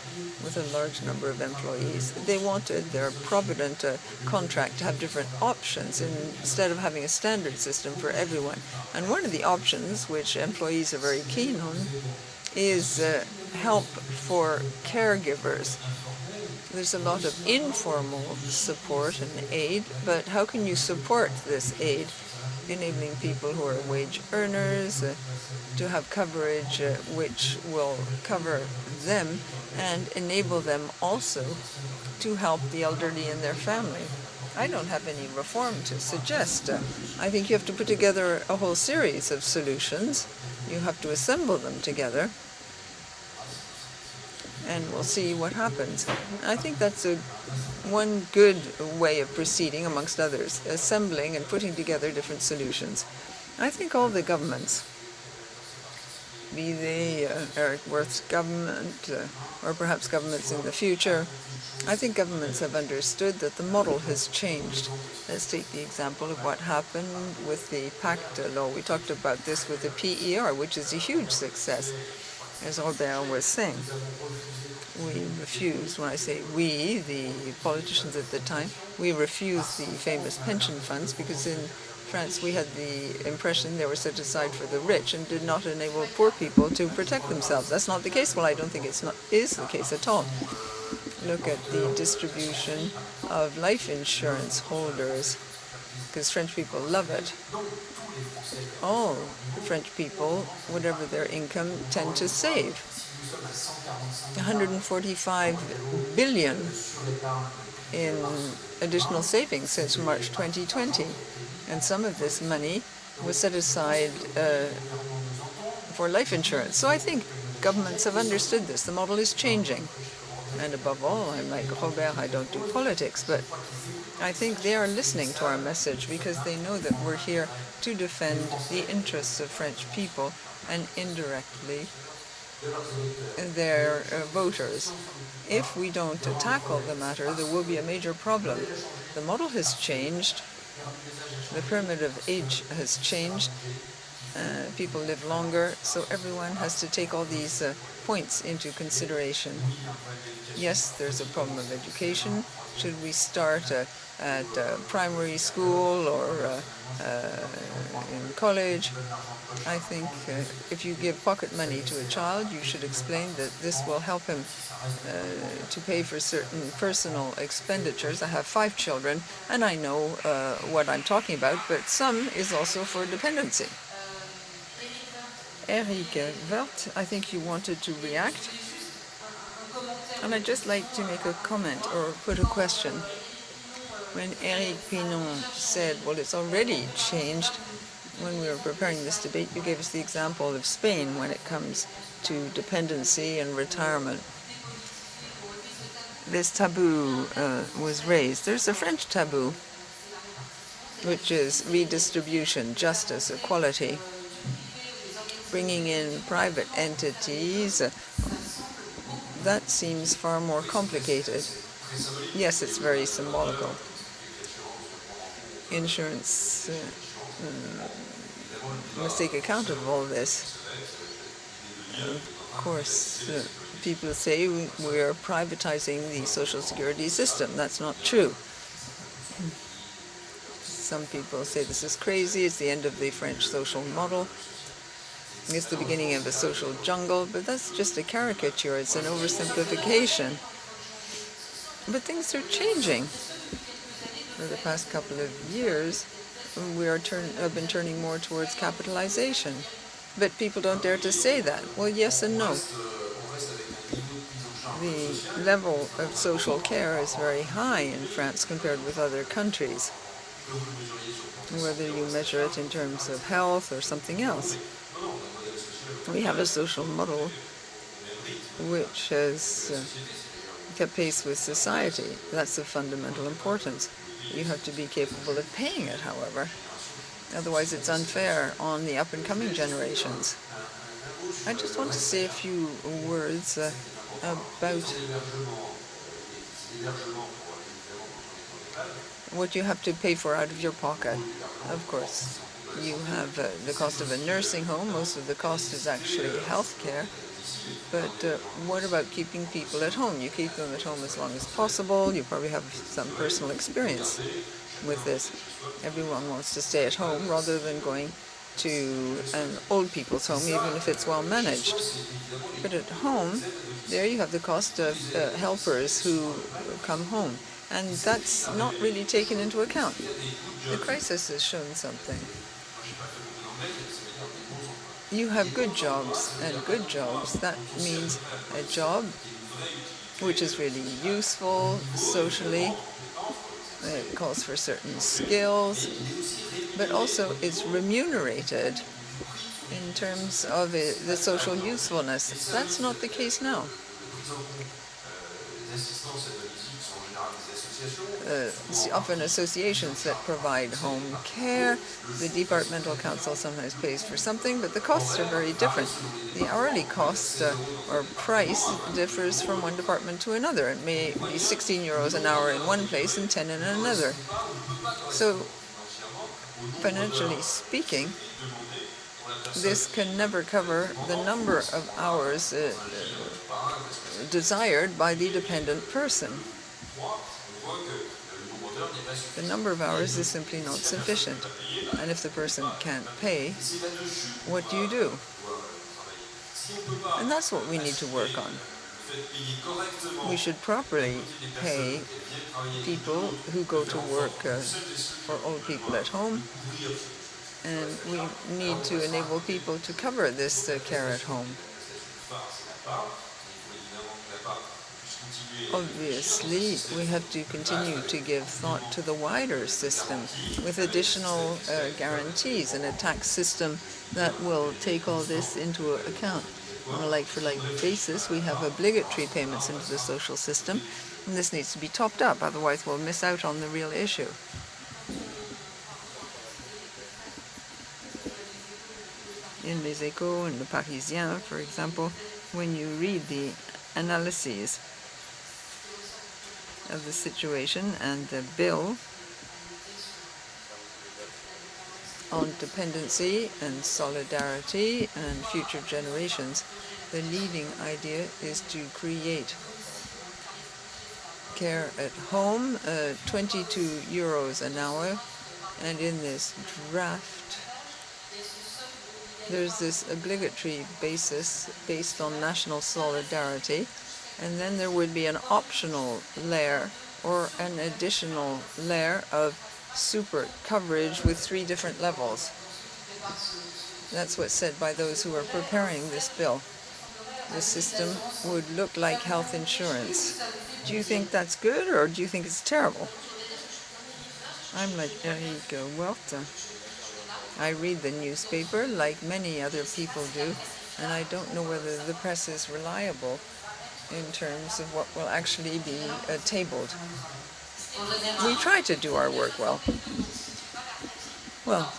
with a large number of employees. They wanted their Provident contract to have different options instead of having a standard system for everyone. And one of the options, which employees are very keen on, is help for caregivers. There's a lot of informal support and aid, but how can you support this aid? Enabling people who are wage earners to have coverage which will cover them and enable them also to help the elderly and their family. I don't have any reform to suggest. I think you have to put together a whole series of solutions. You have to assemble them together, and we'll see what happens. I think that's one good way of proceeding, amongst others, assembling and putting together different solutions. I think all the governments, be they Eric Worth's government or perhaps governments in the future, I think governments have understood that the model has changed. Let's take the example of what happened with the PACTA law. We talked about this with the PER, which is a huge success, as Robert was saying. we refused, when I say we, the politicians at the time, we refused the famous pension funds because in France we had the impression they were set aside for the rich and did not enable poor people to protect themselves. That's not the case. Well, I don't think is the case at all. Look at the distribution of life insurance holders, because French people love it. All French people, whatever their income, tend to save. 145 billion in additional savings since March 2020. And some of this money was set aside for life insurance. So I think governments have understood this. The model is changing. And above all, I'm like Robert, I don't do politics, but I think they are listening to our message because they know that we're here to defend the interests of French people and indirectly their voters. If we don't tackle the matter, there will be a major problem. The model has changed. The pyramid of age has changed. People live longer, so everyone has to take all these points into consideration. Yes, there's a problem of education. Should we start at primary school or in college? I think if you give pocket money to a child, you should explain that this will help him to pay for certain personal expenditures. I have 5 children, and I know what I'm talking about, but some is also for dependency. Eric Vert, I think you wanted to react. And I'd just like to make a comment or put a question. When Eric Pinon said, well, it's already changed, when we were preparing this debate, you gave us the example of Spain when it comes to dependency and retirement. This taboo was raised. There's a French taboo, which is redistribution, justice, equality, bringing in private entities. That seems far more complicated. Yes, it's very symbolical. Insurance must take account of all this. Of course, people say we are privatizing the social security system. That's not true. Some people say this is crazy. It's the end of the French social model. It's the beginning of a social jungle, but that's just a caricature. It's an oversimplification. But things are changing. For the past couple of years, we have been turning more towards capitalization. But people don't dare to say that. Well, yes and no. The level of social care is very high in France compared with other countries, whether you measure it in terms of health or something else. We have a social model which has kept pace with society. That's of fundamental importance. You have to be capable of paying it, however. Otherwise, it's unfair on the up-and-coming generations. I just want to say a few words about what you have to pay for out of your pocket. Of course, you have the cost of a nursing home. Most of the cost is actually health care. But what about keeping people at home? You keep them at home as long as possible. You probably have some personal experience with this. Everyone wants to stay at home rather than going to an old people's home, even if it's well managed. But at home, there you have the cost of helpers who come home. And that's not really taken into account. The crisis has shown something. You have good jobs, and good jobs, that means a job which is really useful socially. It calls for certain skills, but also is remunerated in terms of the social usefulness. That's not the case now. Often associations that provide home care. The departmental council sometimes pays for something, but the costs are very different. The hourly cost or price differs from one department to another. It may be 16 euros an hour in one place and 10 in another. So, financially speaking, this can never cover the number of hours desired by the dependent person. The number of hours is simply not sufficient. And if the person can't pay, what do you do? And that's what we need to work on. We should properly pay people who go to work for old people at home, and we need to enable people to cover this care at home. Obviously, we have to continue to give thought to the wider system with additional guarantees and a tax system that will take all this into account. On a like-for-like basis, we have obligatory payments into the social system, and this needs to be topped up, otherwise we'll miss out on the real issue. In Les Echos and Le Parisien, for example, when you read the analyses of the situation and the bill on dependency and solidarity and future generations, the leading idea is to create care at home, 22 euros an hour, and in this draft there's this obligatory basis based on national solidarity, and then there would be an optional layer or an additional layer of super coverage with 3 different levels. That's what's said by those who are preparing this bill. The system would look like health insurance. Do you think that's good, or do you think it's terrible? I'm like Eric Welta. I read the newspaper like many other people do, and I don't know whether the press is reliable in terms of what will actually be tabled. We try to do our work well. Well,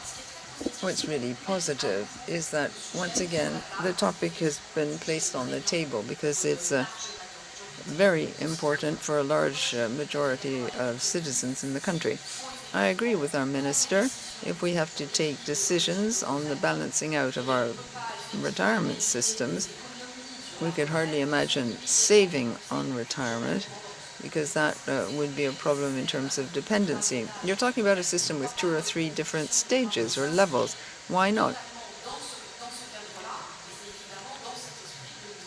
what's really positive is that, once again, the topic has been placed on the table because it's very important for a large majority of citizens in the country. I agree with our minister. If we have to take decisions on the balancing out of our retirement systems, we could hardly imagine saving on retirement, because that would be a problem in terms of dependency. You're talking about a system with 2 or 3 different stages or levels. Why not?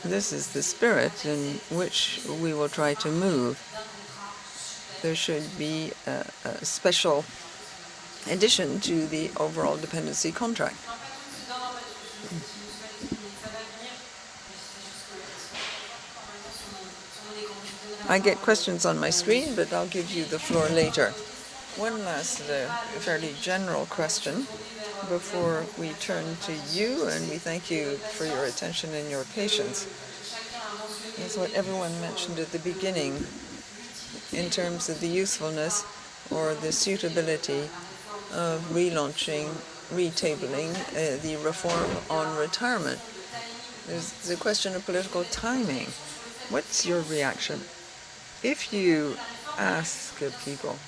This is the spirit in which we will try to move. There should be a special addition to the overall dependency contract. I get questions on my screen, but I'll give you the floor later. One last fairly general question before we turn to you, and we thank you for your attention and your patience. It's what everyone mentioned at the beginning in terms of the usefulness or the suitability of relaunching, retabling the reform on retirement. There's the question of political timing. What's your reaction? If you ask people,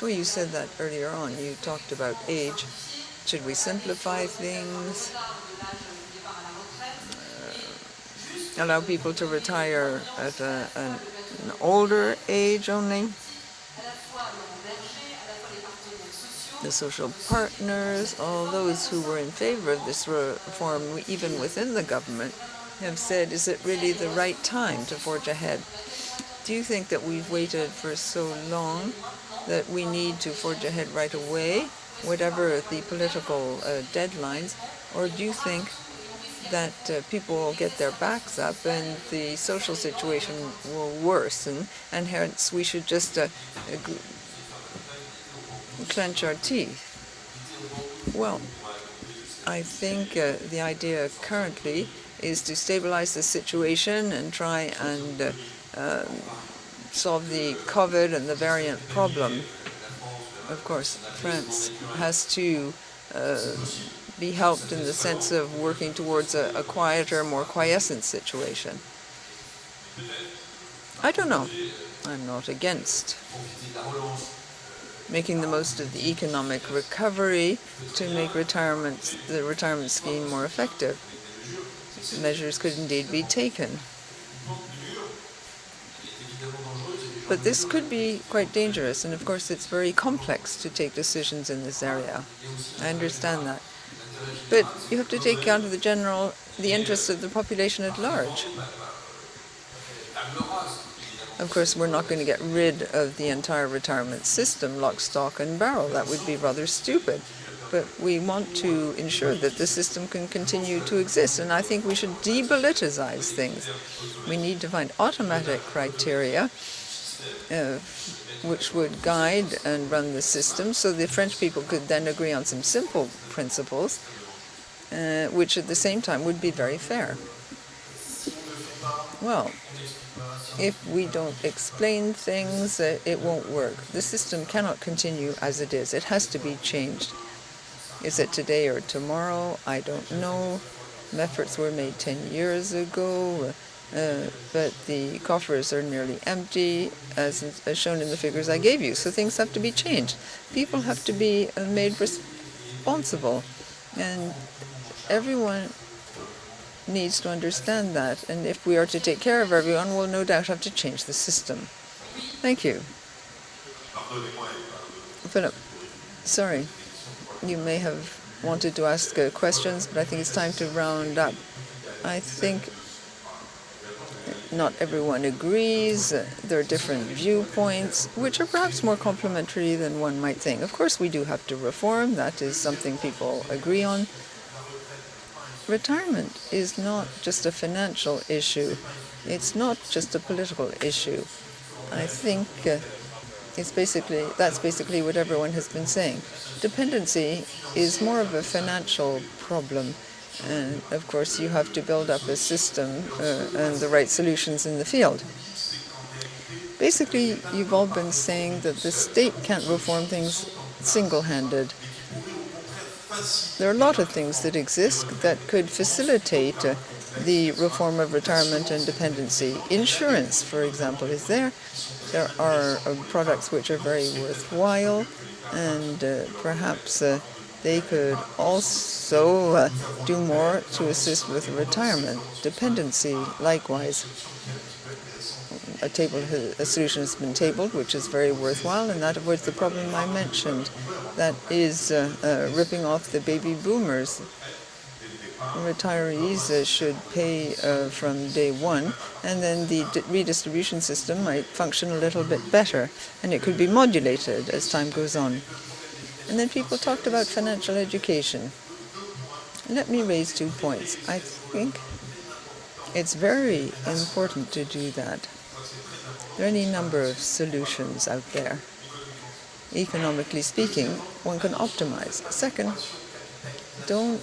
well, you said that earlier on, you talked about age. Should we simplify things? Allow people to retire at an older age only? The social partners, all those who were in favor of this reform, even within the government, have said, is it really the right time to forge ahead? Do you think that we've waited for so long that we need to forge ahead right away, whatever the political deadlines, or do you think that people will get their backs up and the social situation will worsen, and hence we should just clench our teeth? Well, I think the idea currently is to stabilize the situation and try and solve the COVID and the variant problem. Of course, France has to be helped in the sense of working towards a quieter, more quiescent situation. I don't know. I'm not against making the most of the economic recovery to make the retirement scheme more effective. Measures could indeed be taken. But this could be quite dangerous, and of course it's very complex to take decisions in this area. I understand that. But you have to take account of the interests of the population at large. Of course, we're not going to get rid of the entire retirement system, lock, stock, and barrel. That would be rather stupid. But we want to ensure that the system can continue to exist, and I think we should depoliticize things. We need to find automatic criteria which would guide and run the system, so the French people could then agree on some simple principles, which at the same time would be very fair. Well, if we don't explain things, it won't work. The system cannot continue as it is. It has to be changed. Is it today or tomorrow? I don't know. Efforts were made 10 years ago, but the coffers are nearly empty, as shown in the figures I gave you. So things have to be changed. People have to be made responsible, and everyone needs to understand that. And if we are to take care of everyone, we'll no doubt have to change the system. Thank you. Philip, sorry. You may have wanted to ask questions, but I think it's time to round up. I think not everyone agrees. There are different viewpoints, which are perhaps more complementary than one might think. Of course, we do have to reform. That is something people agree on. Retirement is not just a financial issue. It's not just a political issue. I think that's basically what everyone has been saying. Dependency is more of a financial problem. And of course, you have to build up a system and the right solutions in the field. Basically, you've all been saying that the state can't reform things single-handed. There are a lot of things that exist that could facilitate the reform of retirement and dependency. Insurance, for example, is there. There are products which are very worthwhile, and perhaps they could also do more to assist with retirement. Dependency, likewise. A solution has been tabled, which is very worthwhile, and that avoids the problem I mentioned. That is ripping off the baby boomers. Retirees should pay from day one, and then the redistribution system might function a little bit better, and it could be modulated as time goes on. And then people talked about financial education. Let me raise 2 points. I think it's very important to do that. There are any number of solutions out there. Economically speaking, one can optimize. Second, don't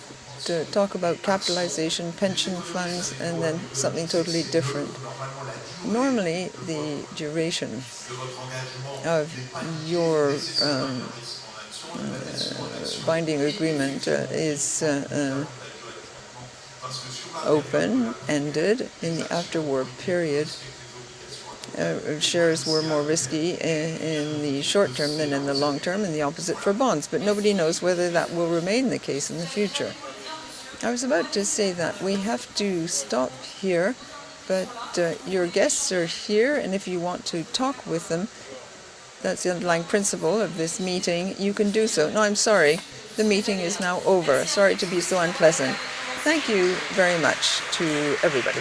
talk about capitalization, pension funds, and then something totally different. Normally, the duration of your binding agreement is open-ended. In the after-war period, shares were more risky in the short term than in the long term, and the opposite for bonds. But nobody knows whether that will remain the case in the future. I was about to say that we have to stop here, but your guests are here, and if you want to talk with them, that's the underlying principle of this meeting, you can do so. No, I'm sorry. The meeting is now over. Sorry to be so unpleasant. Thank you very much to everybody.